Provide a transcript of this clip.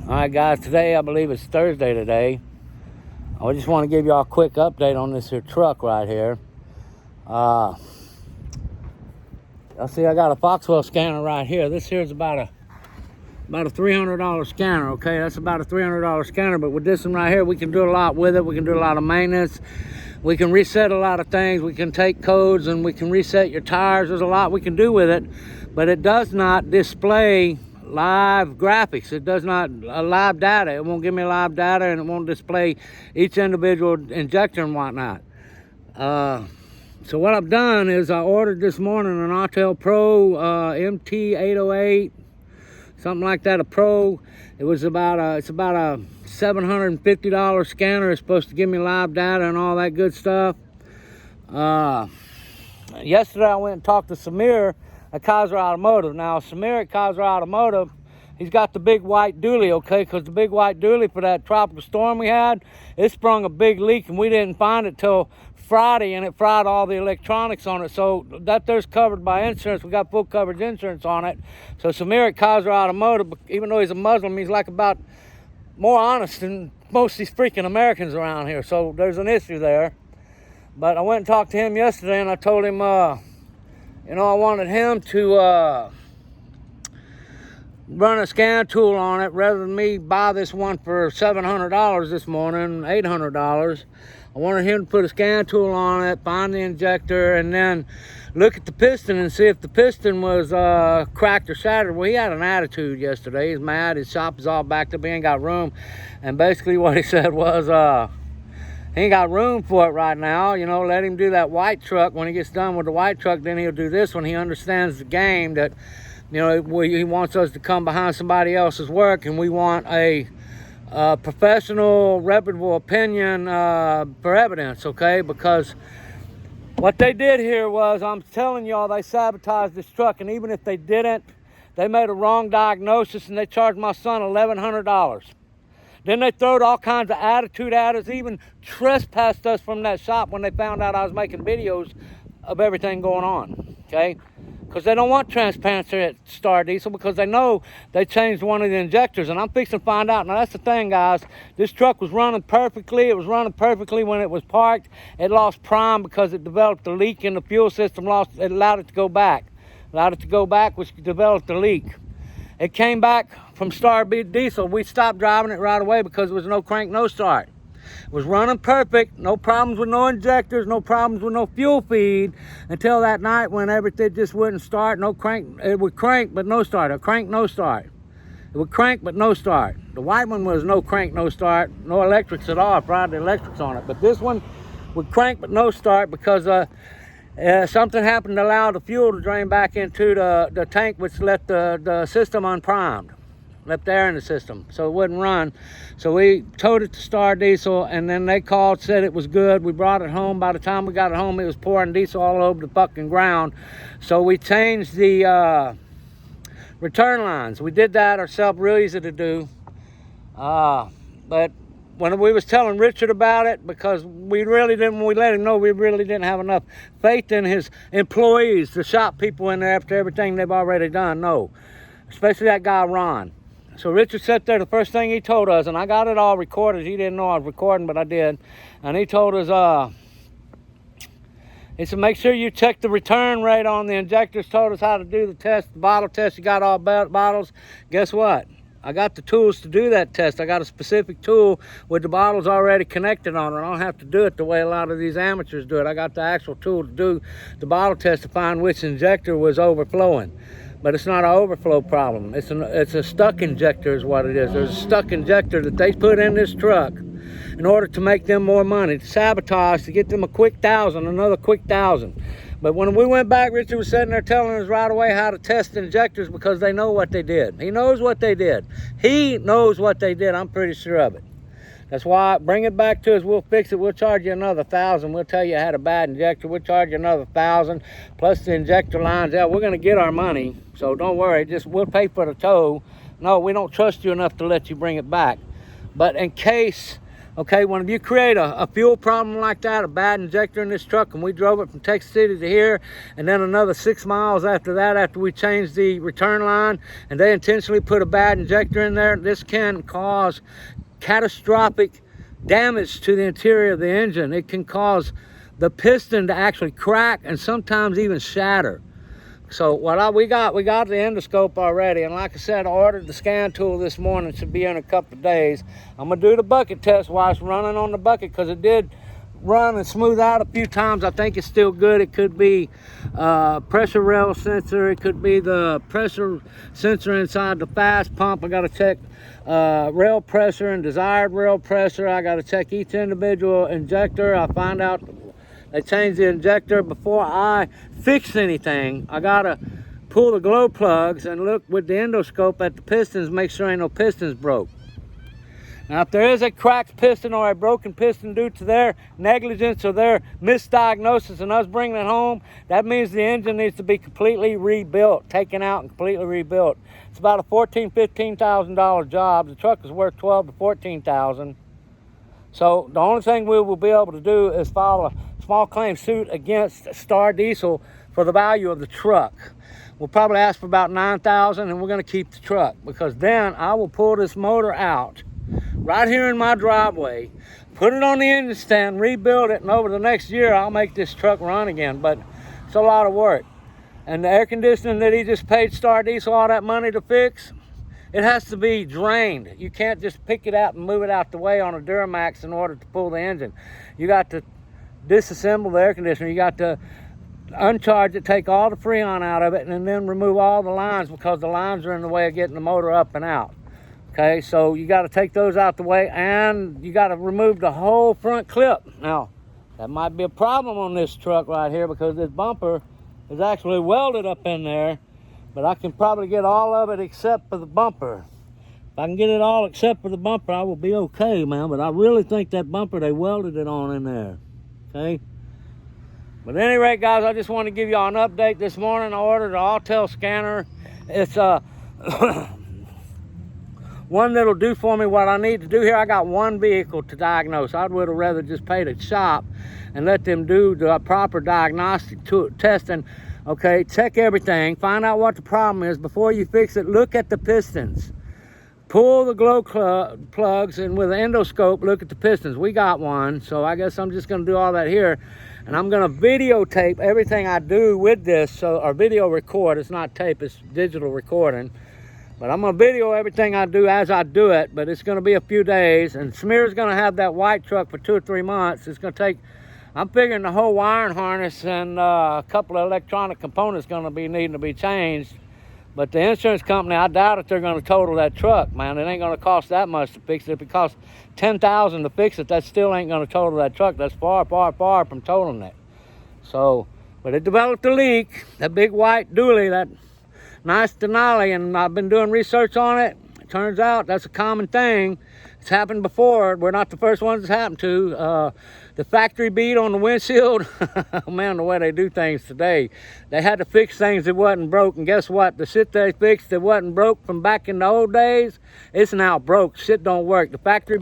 All right, guys, today I believe it's Thursday today. I just want to give y'all a quick update on this here truck right here. Y'all see I got a Foxwell scanner right here. This here is about a $300 scanner, okay? That's about a $300 scanner, but with this one right here, we can do a lot with it. We can do a lot of maintenance. We can reset a lot of things. We can take codes and we can reset your tires. There's a lot we can do with it, but it does not display live graphics. It does not live data. It won't give me live data, and it won't display each individual injector and whatnot. So what I've done is I ordered this morning an Autel Pro MT808, something like that, a Pro. It was about a $750 scanner. It's supposed to give me live data and all that good stuff. Yesterday I went and talked to Samir at Kaiser Automotive. Now, Samir at Kaiser Automotive, he's got the big white dually, okay? Because the big white dually for that tropical storm we had, it sprung a big leak, and we didn't find it till Friday, and it fried all the electronics on it. So that there's covered by insurance. We got full coverage insurance on it. So Samir at Kaiser Automotive, even though he's a Muslim, he's like about more honest than most of these freaking Americans around here. So there's an issue there. But I went and talked to him yesterday, and I told him, I wanted him to run a scan tool on it rather than me buy this one for $700 this morning, $800. I wanted him to put a scan tool on it, find the injector, and then look at the piston and see if the piston was cracked or shattered. Well, he had an attitude yesterday. He's mad. His shop is all backed up. He ain't got room. And basically what he said was, he ain't got room for it right now. Let him do that white truck. When he gets done with the white truck, then he'll do this one. He understands the game that, he wants us to come behind somebody else's work, and we want a professional, reputable opinion for evidence, okay? Because what they did here was, I'm telling y'all, they sabotaged this truck, and even if they didn't, they made a wrong diagnosis, and they charged my son $1,100. Then they throwed all kinds of attitude at us, even trespassed us from that shop when they found out I was making videos of everything going on, okay? Because they don't want transparency at Star Diesel, because they know they changed one of the injectors, and I'm fixing to find out. Now, that's the thing, guys. This truck was running perfectly. It was running perfectly when it was parked. It lost prime because it developed a leak in the fuel system. It allowed it to go back. Which developed the leak. It came back from Star Diesel. We stopped driving it right away because there was no crank, no start. It was running perfect, no problems with no injectors, no problems with no fuel feed, until that night when everything just wouldn't start. No crank. It would crank but no start. A crank, no start. It would crank but no start. The white one was no crank, no start, no electrics at all. I fried the electrics on it. But this one would crank but no start because something happened to allow the fuel to drain back into the tank, which left the system unprimed, left air in the system, so it wouldn't run. So we towed it to Star Diesel, and then they called, said it was good. We brought it home. By the time we got it home, it was pouring diesel all over the fucking ground. So we changed the return lines. We did that ourselves, real easy to do. But when we was telling Richard about it, because we let him know we really didn't have enough faith in his employees, the shop people in there, after everything they've already done. No, especially that guy Ron. So Richard sat there, the first thing he told us, and I got it all recorded. He didn't know I was recording, but I did. And he told us, he said, make sure you check the return rate on the injectors. Told us how to do the test, the bottle test. You got all bottles. Guess what? I got the tools to do that test. I got a specific tool with the bottles already connected on it. I don't have to do it the way a lot of these amateurs do it. I got the actual tool to do the bottle test to find which injector was overflowing. But it's not an overflow problem. It's a stuck injector is what it is. There's a stuck injector that they put in this truck in order to make them more money, to sabotage, to get them another quick 1,000. But when we went back, Richard was sitting there telling us right away how to test injectors, because they know what they did. He knows what they did. He knows what they did. I'm pretty sure of it. That's why, bring it back to us. We'll fix it. We'll charge you another $1,000. We'll tell you I had a bad injector. We'll charge you another $1,000 plus the injector lines out. We're going to get our money, so don't worry. We'll pay for the tow. No, we don't trust you enough to let you bring it back. But in case Okay, when you create a fuel problem like that, a bad injector in this truck, and we drove it from Texas City to here, and then another 6 miles after that, after we changed the return line, and they intentionally put a bad injector in there, this can cause catastrophic damage to the interior of the engine. It can cause the piston to actually crack and sometimes even shatter. So we got the endoscope already, and like I said, I ordered the scan tool this morning. It should be in a couple of days. I'm gonna do the bucket test while it's running on the bucket, because it did run and smooth out a few times. I think it's still good. It could be pressure rail sensor. It could be the pressure sensor inside the fast pump. I got to check rail pressure and desired rail pressure. I got to check each individual injector. I find out they changed the injector. Before I fix anything, I got to pull the glow plugs and look with the endoscope at the pistons, make sure ain't no pistons broke. Now, if there is a cracked piston or a broken piston due to their negligence or their misdiagnosis and us bringing it home, that means the engine needs to be completely rebuilt, taken out and completely rebuilt. It's about a $14,000, $15,000 job. The truck is worth $12,000 to $14,000. So the only thing we will be able to do is file a small claim suit against Star Diesel for the value of the truck. We'll probably ask for about $9,000, and we're going to keep the truck, because then I will pull this motor out right here in my driveway, put it on the engine stand, rebuild it, and over the next year I'll make this truck run again. But it's a lot of work. And the air conditioning that he just paid Star Diesel all that money to fix, it has to be drained. You can't just pick it out and move it out the way on a Duramax in order to pull the engine. You got to disassemble the air conditioner. You got to uncharge it, take all the Freon out of it, and then remove all the lines, because the lines are in the way of getting the motor up and out. Okay, so you got to take those out the way, and you got to remove the whole front clip. Now, that might be a problem on this truck right here, because this bumper is actually welded up in there, but I can probably get all of it except for the bumper. If I can get it all except for the bumper, I will be okay, man. But I really think that bumper, they welded it on in there, okay? But at any rate, guys, I just want to give y'all an update this morning. I ordered an Autel scanner. It's one that'll do for me what I need to do here. I got one vehicle to diagnose. I would have rather just paid a shop and let them do the proper diagnostic testing. Okay, check everything, find out what the problem is. Before you fix it, look at the pistons. Pull the glow plugs, and with an endoscope, look at the pistons. We got one, so I guess I'm just gonna do all that here. And I'm gonna videotape everything I do with this, or video record. It's not tape, it's digital recording. But I'm gonna video everything I do as I do it, but it's gonna be a few days. And Smear's gonna have that white truck for 2 or 3 months. It's gonna take, I'm figuring the whole wiring harness and a couple of electronic components gonna be needing to be changed. But the insurance company, I doubt if they're gonna total that truck, man. It ain't gonna cost that much to fix it. If it costs $10,000 to fix it, that still ain't gonna total that truck. That's far, far, far from totaling it. So, but it developed a leak, that big white dually, that nice Denali, and I've been doing research on it. It turns out that's a common thing. It's happened before. We're not the first ones it's happened to. The factory bead on the windshield, oh man, the way they do things today. They had to fix things that wasn't broke, and guess what? The shit they fixed that wasn't broke from back in the old days, it's now broke. Shit don't work. The factory